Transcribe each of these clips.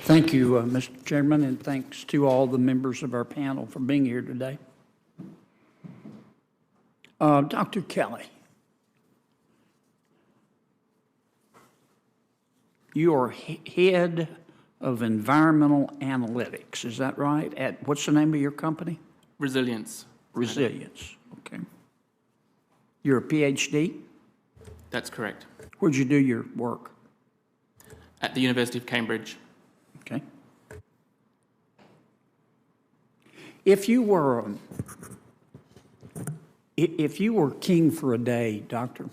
Thank you, Mr. Chairman, and thanks to all the members of our panel for being here today. Dr. Kelly, you are head of environmental analytics, is that right? What's the name of your company? Resilience. Resilience, okay. You're a PhD? That's correct. Where'd you do your work? At the University of Cambridge. Okay. If you were king for a day, doctor,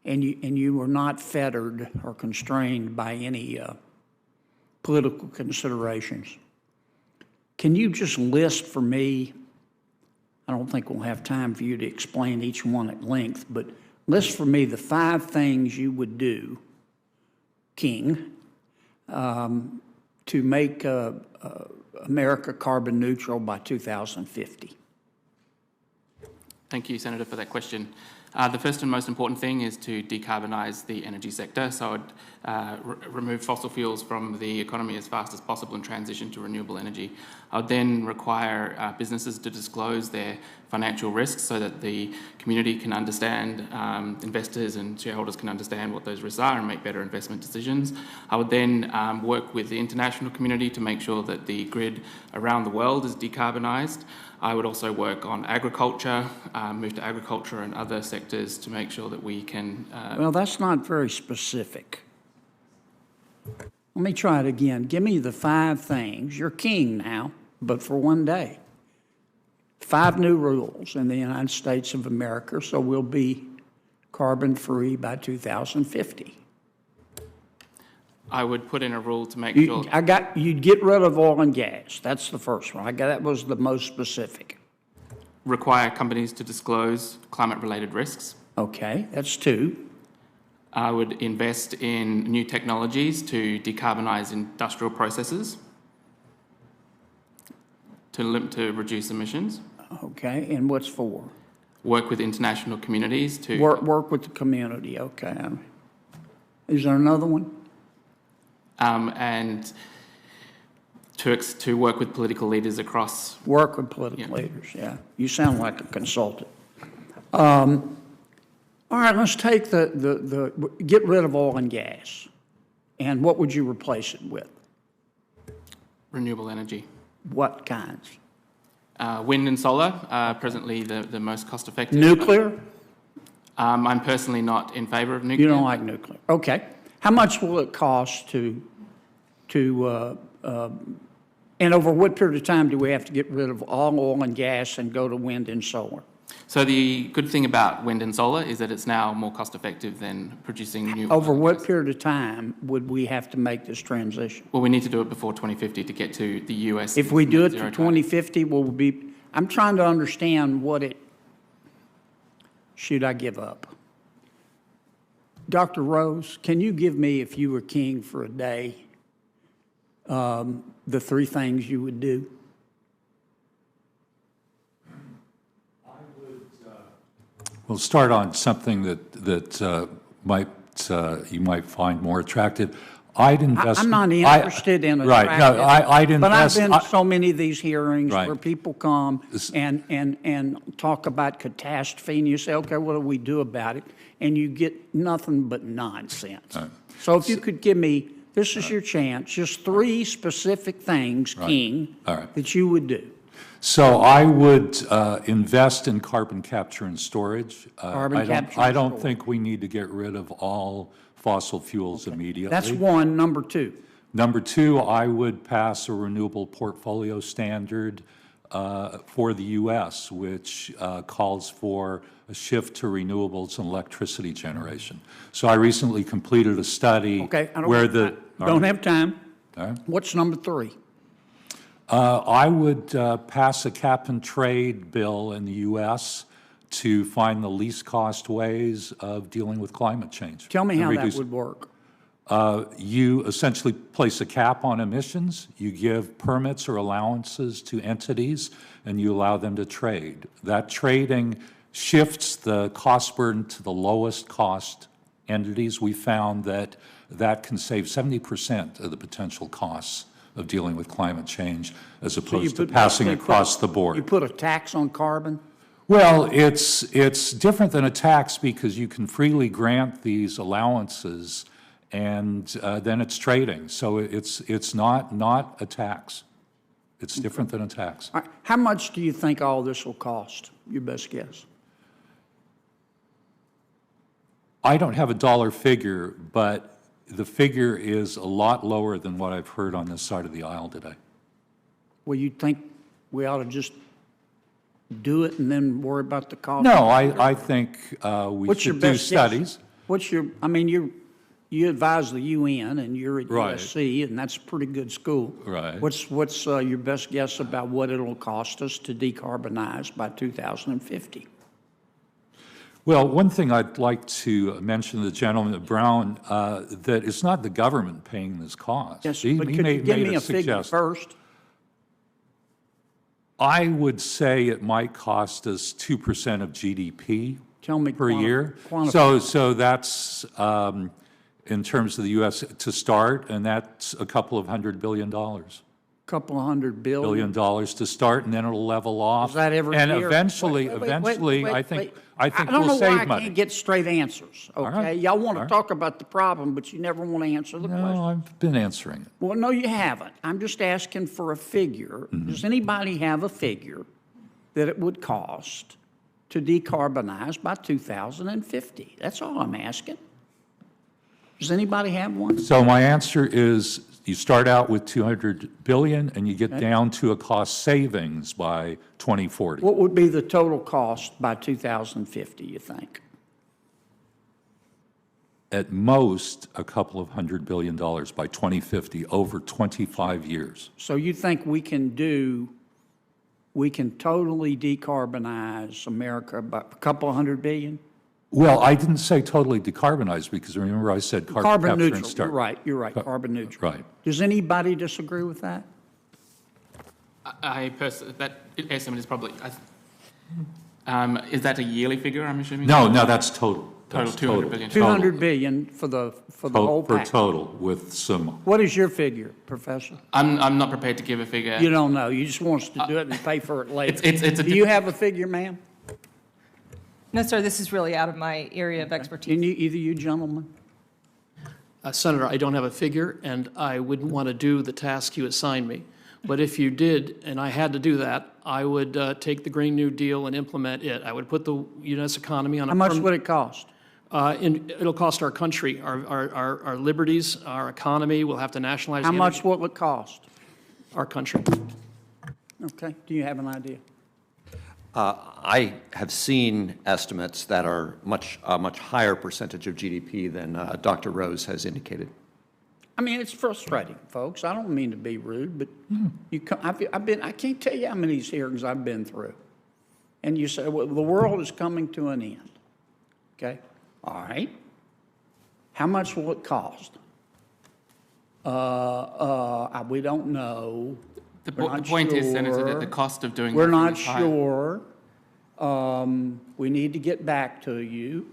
and you were not fettered or constrained by any political considerations, can you just list for me, I don't think we'll have time for you to explain each one at length, but list for me the 5 things you would do, king, to make America carbon neutral by 2050? Thank you, Senator, for that question. The first and most important thing is to decarbonise the energy sector. So I'd remove fossil fuels from the economy as fast as possible and transition to renewable energy. I would then require businesses to disclose their financial risks so that the community can understand, investors and shareholders can understand what those risks are and make better investment decisions. I would then work with the international community to make sure that the grid around the world is decarbonised. I would also work on agriculture, move to agriculture and other sectors to make sure that we can... Well, that's not very specific. Let me try it again. Give me the 5 things. You're king now, but for one day. 5 new rules in the United States of America, so we'll be carbon-free by 2050. I would put in a rule to make sure... You'd get rid of oil and gas. That's the first one. That was the most specific. Require companies to disclose climate-related risks. Okay, that's 2. I would invest in new technologies to decarbonise industrial processes to reduce emissions. Okay, and what's 4? Work with international communities to... Work with the community, okay. Is there another one? And to work with political leaders across... Work with political leaders, yeah. You sound like a consultant. All right, let's take get rid of oil and gas. And what would you replace it with? Renewable energy. What kinds? Wind and solar are presently the most cost-effective. Nuclear? I'm personally not in favour of nuclear. You don't like nuclear. Okay. How much will it cost and over what period of time do we have to get rid of all oil and gas and go to wind and solar? So the good thing about wind and solar is that it's now more cost-effective than producing new... Over what period of time would we have to make this transition? Well, we need to do it before 2050 to get to the US. If we do it to 2050, will we be... I'm trying to understand what it... Should I give up? Dr. Rose, can you give me, if you were king for a day, the 3 things you would do? We'll start on something that you might find more attractive. I'd invest. I'm not interested in attractive. Right. No, I'd invest. But I've been to so many of these hearings right. where people come and talk about catastrophe, and you say, okay, what do we do about it? And you get nothing but nonsense. Right. So if you could give me, this is your chance, just 3 specific things, King, that you would do. So I would invest in carbon capture and storage. I don't think we need to get rid of all fossil fuels immediately. That's 1. Number 2. Number 2, I would pass a renewable portfolio standard for the U.S., which calls for a shift to renewables and electricity generation. So I recently completed a study where the... Don't have time. What's number 3? I would pass a cap-and-trade bill in the U.S. to find the least cost ways of dealing with climate change. Tell me how that would work. You essentially place a cap on emissions, you give permits or allowances to entities, and you allow them to trade. That trading shifts the cost burden to the lowest cost entities. We found that that can save 70% of the potential costs of dealing with climate change as opposed to passing across the board. You put a tax on carbon? Well, it's different than a tax because you can freely grant these allowances and then it's trading. So it's not a tax. It's different than a tax. All right. How much do you think all this will cost? Your best guess. I don't have a dollar figure, but the figure is a lot lower than what I've heard on this side of the aisle today. Well, you think we ought to just do it and then worry about the cost? No, I think we What's your should do best guess? studies. What's your, I mean, you advise the UN and you're at Right. USC and that's a pretty good school. Right. What's your best guess about what it'll cost us to decarbonize by 2050? Well, one thing I'd like to mention to the gentleman Brown, that it's not the government paying this cost. Yes, He but could you made give me a figure suggestion. first? I would say it might cost us 2% of GDP Tell me per year. quantify. So that's in terms of the U.S. to start, and that's a couple of $100 billion. Couple of $100 billion. To start, and then it'll level off. Is that every And year? eventually, Wait, I think I don't know we'll why I save money. can't get straight answers, okay? right. Y'all want All to right. talk about the problem, but you never want to answer the question. No, I've been answering it. Well, no, you haven't. I'm just asking for a figure. Mm-hmm. Does anybody have a figure that it would cost to decarbonize by 2050? That's all I'm asking. Does anybody have one? So my answer is, you start out with $200 billion, and you get down to a cost savings by 2040. What would be the total cost by 2050, you think? At most, a couple of $100 billion by 2050, over 25 years. So you think we can totally decarbonize America by a couple of $100 billion? Well, I didn't say totally decarbonize, because remember I said carbon Carbon capture and neutral, storage. you're right, carbon neutral. Right. Does anybody disagree with that? I personally, that estimate is probably, is that a yearly figure, I'm assuming? No, that's total. Total That's 200 billion. 200 billion for the whole For package. total, with some, What is your figure, Professor? I'm not prepared to give a figure. You don't know, you just want us to do it and pay for it later. it's a Do you have a figure, ma'am? No, sir, this is really out of my area of expertise. Can you, either you gentlemen? Senator, I don't have a figure, and I wouldn't want to do the task you assigned me. But if you did, and I had to do that, I would take the Green New Deal and implement it. I would put the U.S. economy on a... How much would it cost? It'll cost our country, our liberties, our economy. We'll have to nationalize How the much energy- will it cost? our country. Okay, do you have an idea? I have seen estimates that are a much higher percentage of GDP than Dr. Rose has indicated. I mean, it's frustrating, folks. I don't mean to be rude, but I can't tell you how many hearings I've been through. And you say, well, the world is coming to an end. Okay? All right. How much will it cost? We don't know. The We're not point is, Senator, that the sure. cost of doing We're nothing not is higher. sure. We need to get back to you.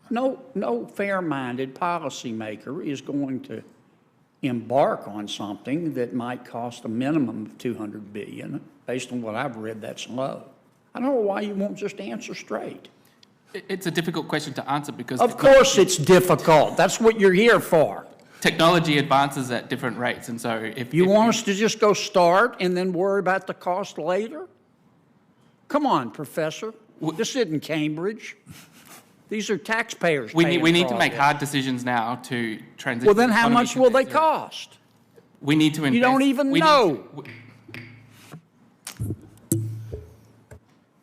No fair-minded policymaker is going to embark on something that might cost a minimum of $200 billion. Based on what I've read, that's low. I don't know why you won't just answer straight. It's a difficult question to answer because Of course it's difficult. That's what you're here for. technology advances at different rates, and so if You want us to just go start and then worry about the cost later? Come on, Professor. This isn't Cambridge. These are taxpayers we paying need for to all make this. hard decisions now to transition. Well, then the how economy much will they to net zero. cost? We need to invest. You don't even we need know. to-